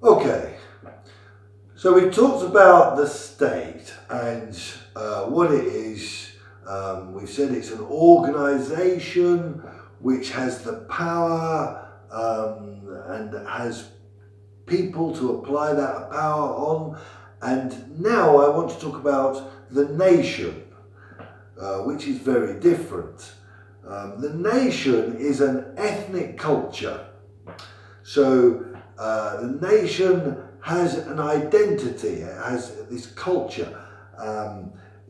Okay, so we've talked about the state and what it is. We've said it's an organisation which has the power and has people to apply that power on. And now I want to talk about the nation, which is very different. The nation is an ethnic culture. So the nation has an identity, it has this culture.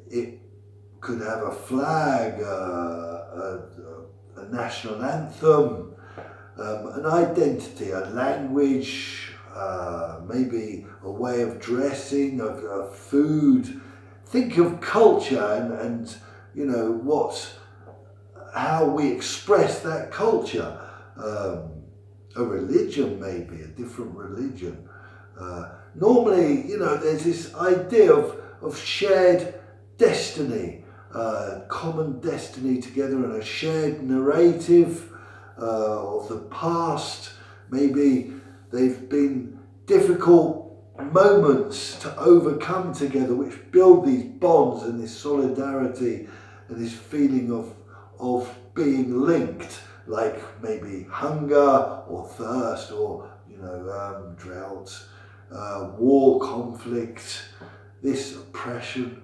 It could have a flag, a national anthem, an identity, a language, maybe a way of dressing, of food. Think of culture and you know how we express that culture. A religion, maybe a different religion. Normally, there's this idea of shared destiny, common destiny together, and a shared narrative of the past. Maybe they've been difficult moments to overcome together, which build these bonds and this solidarity and this feeling of being linked, like maybe hunger or thirst or drought, war, conflict, this oppression.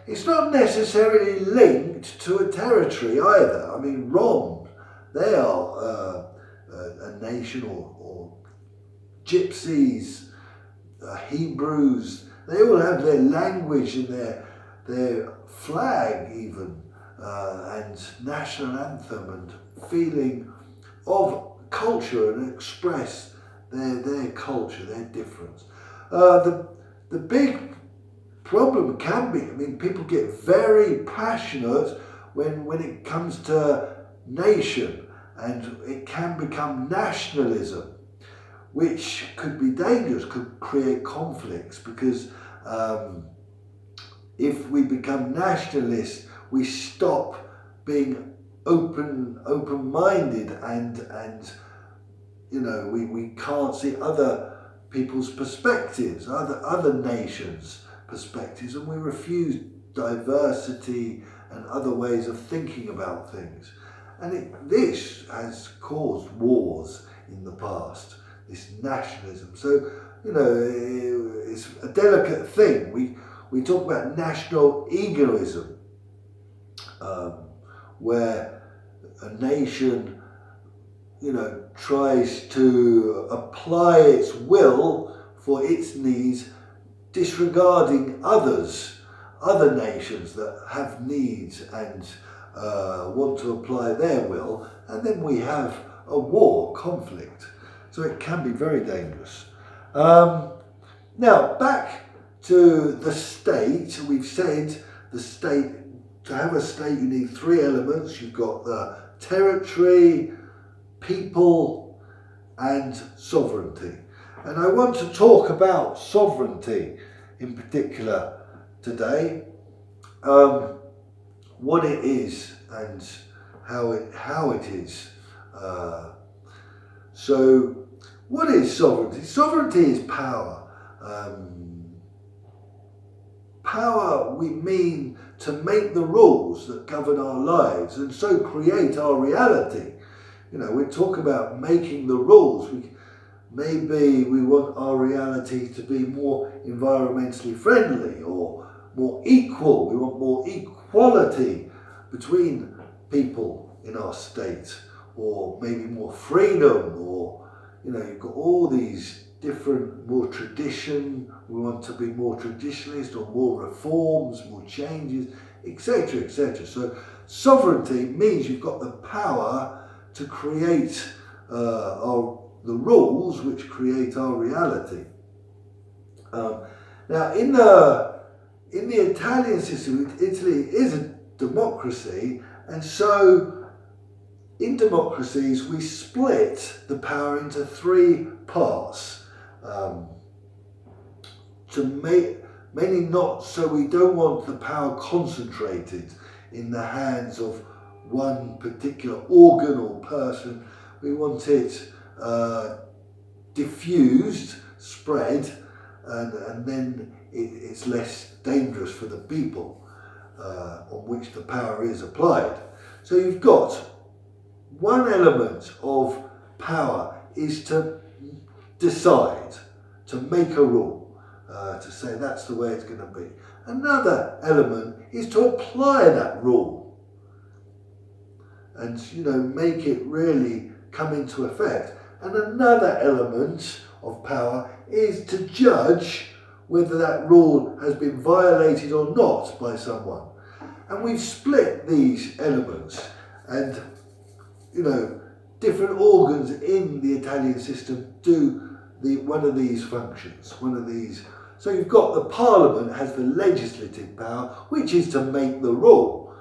It's not necessarily linked to a territory either. I mean, Rom, they are a nation, or Gypsies, Hebrews. They all have their language and their flag even, and national anthem and feeling of culture, and express their culture, their difference. The big problem can be, people get very passionate when it comes to nation, and it can become nationalism, which could be dangerous, could create conflicts, because if we become nationalists, we stop being open-minded, and we can't see other people's perspectives, other nations' perspectives, and we refuse diversity and other ways of thinking about things. And this has caused wars in the past, this nationalism. So, it's a delicate thing. We talk about national egoism, where a nation, tries to apply its will for its needs, disregarding other nations that have needs and want to apply their will, and then we have a war, conflict. So it can be very dangerous. Now, back to the state. We've said the state, to have a state you need three elements. You've got the territory, people, and sovereignty. And I want to talk about sovereignty in particular today, what it is and how it is. So, what is sovereignty? Sovereignty is power. Power, we mean to make the rules that govern our lives and so create our reality. We talk about making the rules. Maybe we want our reality to be more environmentally friendly or more equal. We want more equality between people in our state, or maybe more freedom, or you've got all these different, more tradition. We want to be more traditionalist, or more reforms, more changes, etc., etc. So sovereignty means you've got the power to create the rules which create our reality. Now, in the Italian system, Italy is a democracy, and so in democracies we split the power into three parts. Mainly not so we don't want the power concentrated in the hands of one particular organ or person. We want it diffused, spread, and then it's less dangerous for the people on which the power is applied. So you've got one element of power is to decide, to make a rule, to say that's the way it's going to be. Another element is to apply that rule and, make it really come into effect. And another element of power is to judge whether that rule has been violated or not by someone. And we've split these elements, and different organs in the Italian system do one of these functions, So you've got the Parliament has the legislative power, which is to make the rule.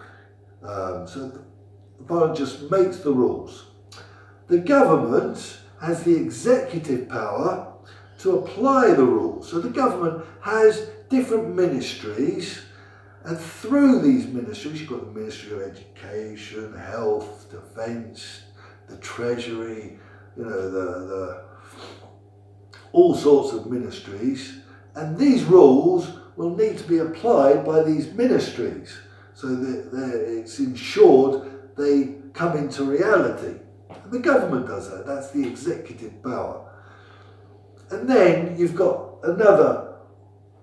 So the Parliament just makes the rules. The government has the executive power to apply the rules. So the government has different ministries, and through these ministries, you've got the Ministry of Education, Health, Defence, the Treasury, the all sorts of ministries, and these rules will need to be applied by these ministries so that it's ensured they come into reality. And the government does that. That's the executive power. And then you've got another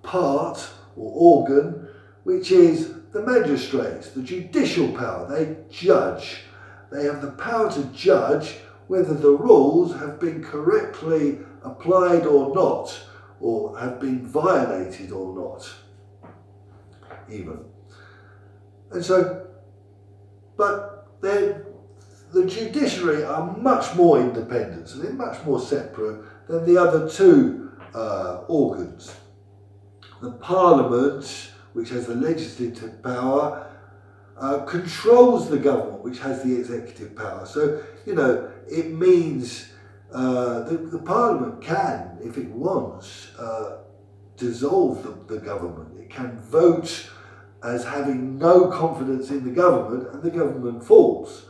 part or organ, which is the magistrates, the judicial power. They judge. They have the power to judge whether the rules have been correctly applied or not, or have been violated or not, even. And so, but the judiciary are much more independent, so they're much more separate than the other two organs. The Parliament, which has the legislative power, controls the government, which has the executive power. So, it means the Parliament can, if it wants, dissolve the government. It can vote as having no confidence in the government, and the government falls.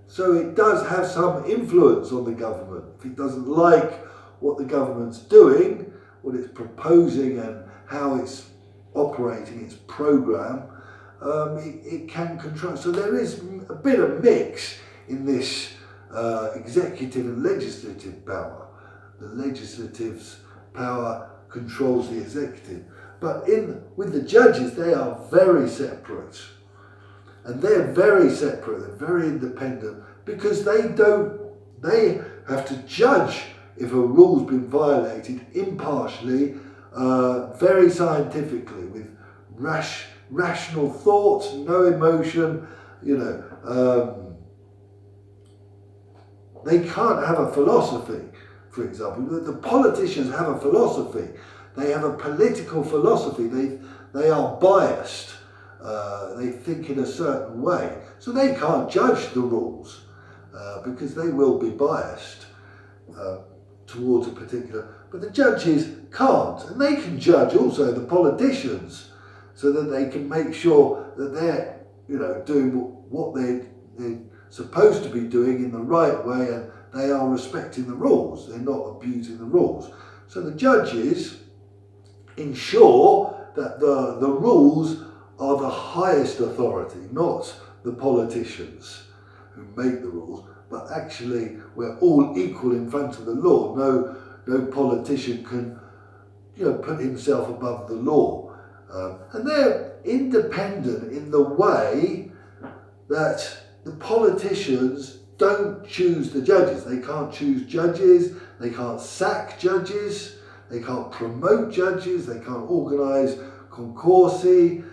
So it does have some influence on the government. If it doesn't like what the government's doing, what it's proposing and how it's operating its programme, it can control. So there is a bit of mix in this executive and legislative power. The legislative's power controls the executive. But with the judges, they are very separate. And they're very separate, they're very independent, because they have to judge if a rule's been violated impartially, very scientifically, with rational thought, no emotion, They can't have a philosophy, for example. The politicians have a philosophy. They have a political philosophy. They are biased. They think in a certain way. So they can't judge the rules because they will be biased towards a particular... But the judges can't. And they can judge also the politicians so that they can make sure that they're doing what they're supposed to be doing in the right way, and they are respecting the rules. They're not abusing the rules. So the judges ensure that the rules are the highest authority, not the politicians who make the rules, but actually we're all equal in front of the law. No politician can put himself above the law. And they're independent in the way that the politicians don't choose the judges. They can't choose judges, they can't sack judges, they can't promote judges, they can't organise concorsi,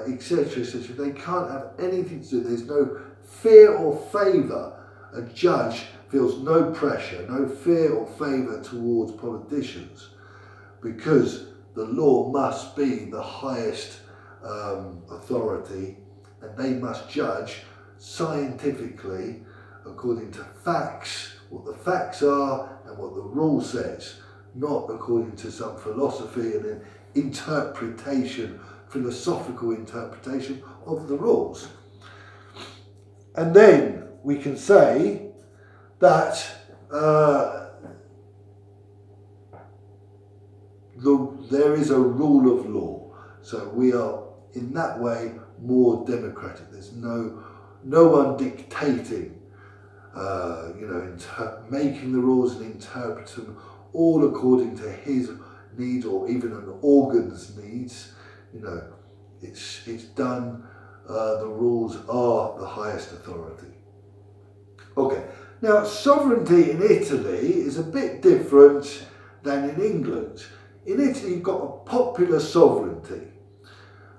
etc., etc. They can't have anything to do. There's no fear or favour. A judge feels no pressure, no fear or favour towards politicians, because the law must be the highest authority, and they must judge scientifically according to facts, what the facts are and what the rule says, not according to some philosophy and an interpretation, philosophical interpretation of the rules. And then we can say that there is a rule of law. So we are, in that way, more democratic. There's no one dictating, making the rules and interpreting them all according to his needs or even an organ's needs. It's done. The rules are the highest authority. Okay. Now, sovereignty in Italy is a bit different than in England. In Italy, you've got a popular sovereignty.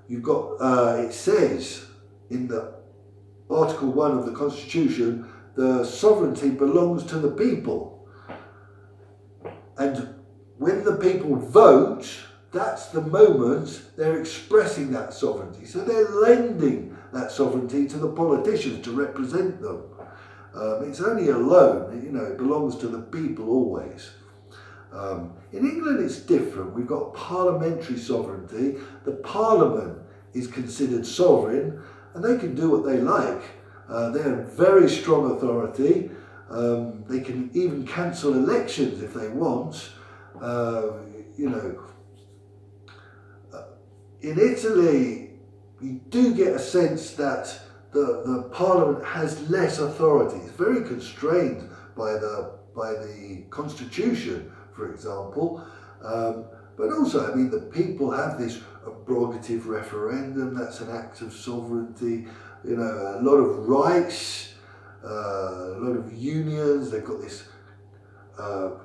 You've got, it says in the Article 1 of the Constitution, the sovereignty belongs to the people. And when the people vote, that's the moment they're expressing that sovereignty. So they're lending that sovereignty to the politicians to represent them. It's only a loan, it belongs to the people always. In England it's different. We've got parliamentary sovereignty. The parliament is considered sovereign and they can do what they like. They're a very strong authority. They can even cancel elections if they want. In Italy, you do get a sense that the parliament has less authority. It's very constrained by the constitution, for example. But also, the people have this abrogative referendum. That's an act of sovereignty. A lot of rights, a lot of unions. They've got this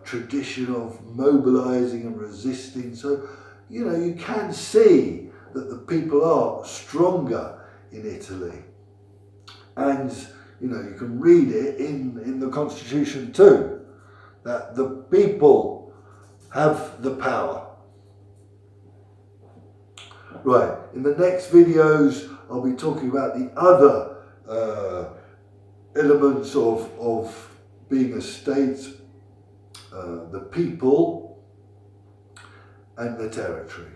tradition of mobilising and resisting. So, you can see that the people are stronger in Italy. And, you can read it in the Constitution too, that the people have the power. Right, in the next videos, I'll be talking about the other elements of being a state, the people and the territory.